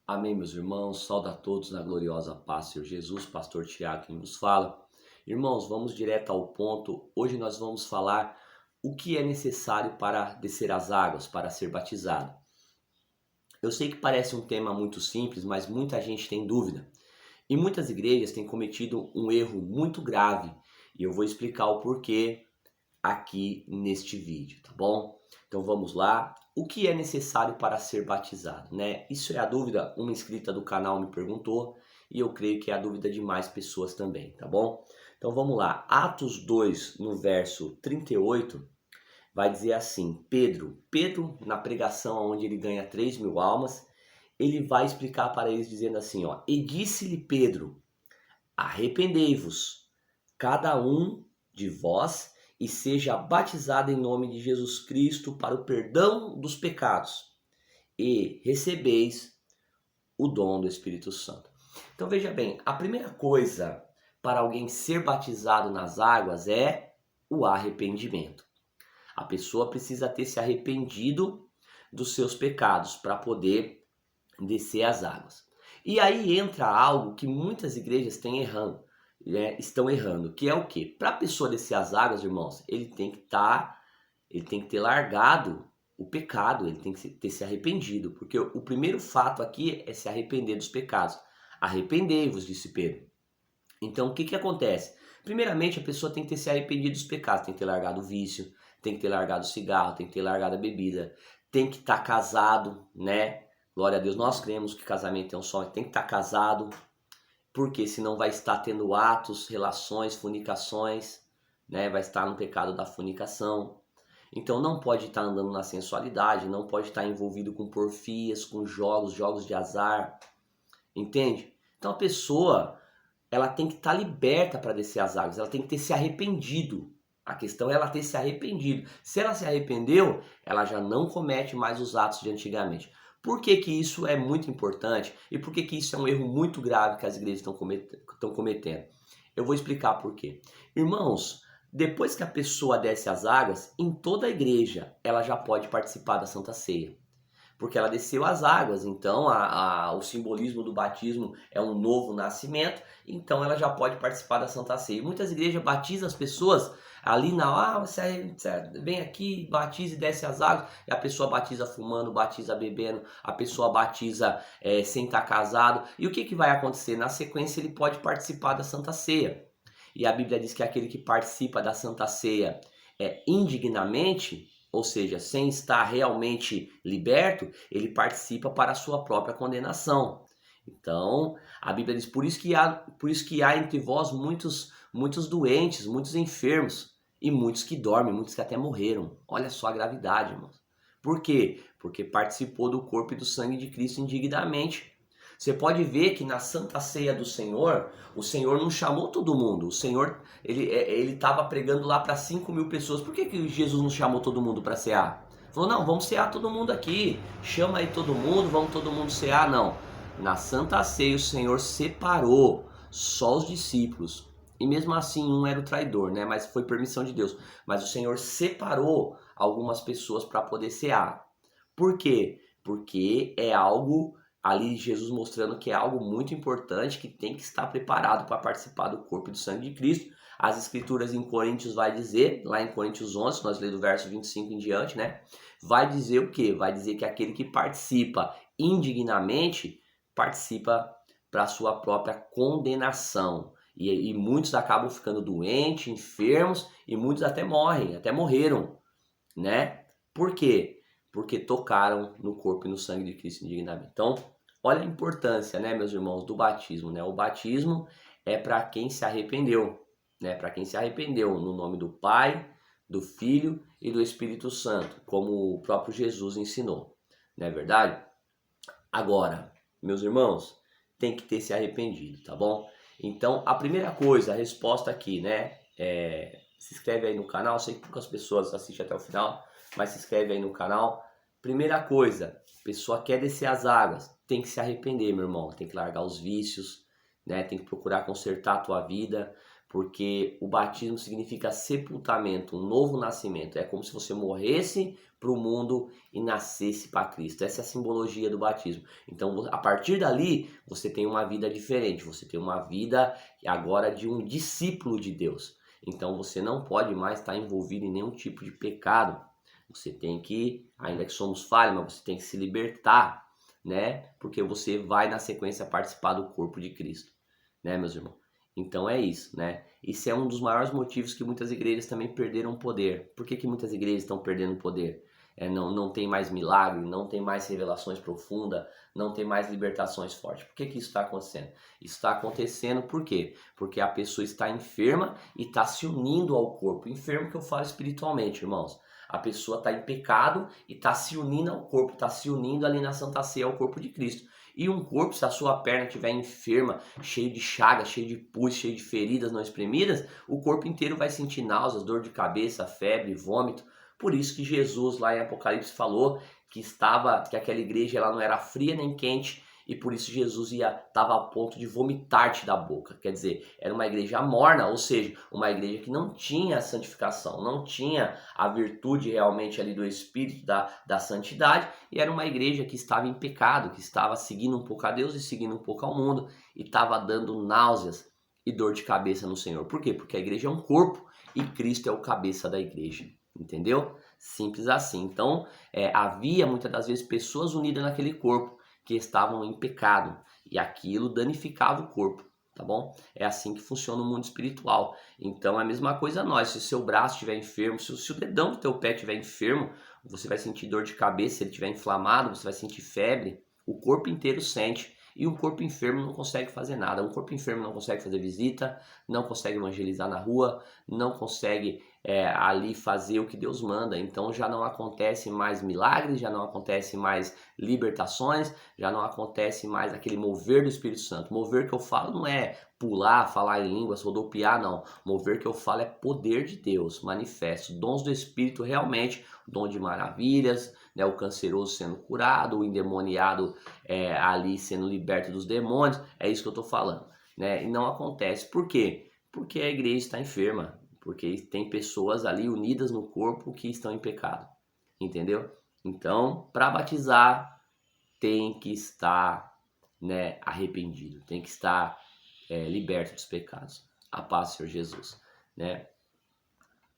Amém, meus irmãos. Saúde a todos na gloriosa paz, Senhor Jesus, pastor Tiago quem vos fala. Irmãos, vamos direto ao ponto. Hoje nós vamos falar o que é necessário para descer as águas, para ser batizado. Eu sei que parece um tema muito simples, mas muita gente tem dúvida. E muitas igrejas têm cometido um erro muito grave, e eu vou explicar o porquê aqui neste vídeo, tá bom? Então vamos lá. O que é necessário para ser batizado, né? Isso é a dúvida, uma inscrita do canal me perguntou e eu creio que é a dúvida de mais pessoas também, tá bom? Então vamos lá. Atos 2, no verso 38, vai dizer assim: Pedro, na pregação onde ele ganha 3.000 almas, ele vai explicar para eles dizendo assim, ó: E disse-lhe Pedro: Arrependei-vos, cada um de vós, e seja batizado em nome de Jesus Cristo para o perdão dos pecados, e recebeis o dom do Espírito Santo. Então veja bem, a primeira coisa para alguém ser batizado nas águas é o arrependimento. A pessoa precisa ter se arrependido dos seus pecados para poder descer as águas. E aí entra algo que muitas igrejas estão errando, que é o quê? Para a pessoa descer as águas, irmãos, ele tem que ter largado o pecado, ele tem que ter se arrependido, porque o primeiro fato aqui é se arrepender dos pecados. Arrependei-vos, disse Pedro. Então, o que acontece? Primeiramente, a pessoa tem que ter se arrependido dos pecados, tem que ter largado o vício, tem que ter largado o cigarro, tem que ter largado a bebida, tem que estar casado, né? Glória a Deus, nós cremos que casamento é um sonho, tem que estar casado, porque senão vai estar tendo atos, relações, fornicações, né? Vai estar no pecado da fornicação. Então não pode estar andando na sensualidade, não pode estar envolvido com porfias, com jogos de azar, entende? Então a pessoa, ela tem que estar liberta para descer as águas, ela tem que ter se arrependido. A questão é ela ter se arrependido. Se ela se arrependeu, ela já não comete mais os atos de antigamente. Por que que isso é muito importante e por que que isso é um erro muito grave que as igrejas estão cometendo? Eu vou explicar por quê. Irmãos, depois que a pessoa desce as águas, em toda a igreja ela já pode participar da Santa Ceia, porque ela desceu as águas, então o simbolismo do batismo é um novo nascimento, então ela já pode participar da Santa Ceia. Muitas igrejas batizam as pessoas ali você vem aqui, batiza e desce as águas, e a pessoa batiza fumando, batiza bebendo, a pessoa batiza sem estar casado, e o que vai acontecer? Na sequência ele pode participar da Santa Ceia, e a Bíblia diz que aquele que participa da Santa Ceia indignamente, ou seja, sem estar realmente liberto, ele participa para a sua própria condenação. Então, a Bíblia diz, por isso que há entre vós muitos doentes, muitos enfermos, e muitos que dormem, muitos que até morreram. Olha só a gravidade, irmãos. Por quê? Porque participou do corpo e do sangue de Cristo indignamente. Você pode ver que na Santa Ceia do Senhor, o Senhor não chamou todo mundo. O Senhor, ele estava pregando lá para 5.000 pessoas. Por que Jesus não chamou todo mundo para cear? Falou, não, vamos cear todo mundo aqui. Chama aí todo mundo, vamos todo mundo cear. Não. Na Santa Ceia o Senhor separou só os discípulos. E mesmo assim um era o traidor, né? Mas foi permissão de Deus. Mas o Senhor separou algumas pessoas para poder cear. Por quê? Porque é algo ali Jesus mostrando que é algo muito importante, que tem que estar preparado para participar do corpo e do sangue de Cristo. As escrituras em Coríntios vai dizer, lá em Coríntios 11, nós lemos do verso 25 em diante, né? Vai dizer o quê? Vai dizer que aquele que participa indignamente, participa para a sua própria condenação. E muitos acabam ficando doentes, enfermos, e muitos até morrem, até morreram, né? Por quê? Porque tocaram no corpo e no sangue de Cristo indignamente. Então, olha a importância, né, meus irmãos, do batismo, né? O batismo é para quem se arrependeu, né? Para quem se arrependeu, no nome do Pai, do Filho e do Espírito Santo, como o próprio Jesus ensinou, não é verdade? Agora, meus irmãos, tem que ter se arrependido, tá bom? Então, a primeira coisa, a resposta aqui, né? Se inscreve aí no canal, sei que poucas pessoas assistem até o final, mas se inscreve aí no canal. Primeira coisa, a pessoa quer descer as águas, tem que se arrepender, meu irmão, tem que largar os vícios, né? Tem que procurar consertar a tua vida, Porque o batismo significa sepultamento, um novo nascimento. É como se você morresse para o mundo e nascesse para Cristo. Essa é a simbologia do batismo. Então, a partir dali, você tem uma vida diferente. Você tem uma vida agora de um discípulo de Deus. Então, você não pode mais estar envolvido em nenhum tipo de pecado. Você tem que, ainda que somos falhos, mas você tem que se libertar, né? Porque você vai na sequência participar do corpo de Cristo, né, meus irmãos? Então é isso, né? Isso é um dos maiores motivos que muitas igrejas também perderam o poder. Por que muitas igrejas estão perdendo o poder? Não tem mais milagre, não tem mais revelações profundas, não tem mais libertações fortes. Por que isso está acontecendo? Isso está acontecendo por quê? Porque a pessoa está enferma e está se unindo ao corpo. Enfermo que eu falo espiritualmente, irmãos. A pessoa está em pecado e está se unindo ao corpo, está se unindo ali na Santa Ceia ao corpo de Cristo. E um corpo, se a sua perna estiver enferma, cheio de chagas, cheio de pus, cheio de feridas não exprimidas, o corpo inteiro vai sentir náuseas, dor de cabeça, febre, vômito. Por isso que Jesus lá em Apocalipse falou que aquela igreja ela não era fria nem quente, e por isso Jesus estava a ponto de vomitar-te da boca. Quer dizer, era uma igreja morna, ou seja, uma igreja que não tinha santificação, não tinha a virtude realmente ali do Espírito da santidade, e era uma igreja que estava em pecado, que estava seguindo um pouco a Deus e seguindo um pouco ao mundo, e estava dando náuseas e dor de cabeça no Senhor. Por quê? Porque a igreja é um corpo e Cristo é o cabeça da igreja. Entendeu? Simples assim. Então, havia muitas das vezes pessoas unidas naquele corpo que estavam em pecado e aquilo danificava o corpo, tá bom? É assim que funciona o mundo espiritual. Então, é a mesma coisa nós. Se o seu braço estiver enfermo, se o dedão do teu pé estiver enfermo, você vai sentir dor de cabeça. Se ele estiver inflamado, você vai sentir febre. O corpo inteiro sente. E um corpo enfermo não consegue fazer nada. Um corpo enfermo não consegue fazer visita, não consegue evangelizar na rua, não consegue ali fazer o que Deus manda. Então já não acontece mais milagres, já não acontece mais libertações, já não acontece mais aquele mover do Espírito Santo. Mover que eu falo não é pular, falar em línguas, rodopiar, não. Mover que eu falo é poder de Deus, manifesto, dons do Espírito realmente, dom de maravilhas, né, o canceroso sendo curado, o endemoniado ali sendo liberto dos demônios, é isso que eu estou falando, né? E não acontece. Por quê? Porque a igreja está enferma, porque tem pessoas ali unidas no corpo que estão em pecado, entendeu? Então, para batizar, tem que estar, né, arrependido, tem que estar liberto dos pecados. A paz, Senhor Jesus, né?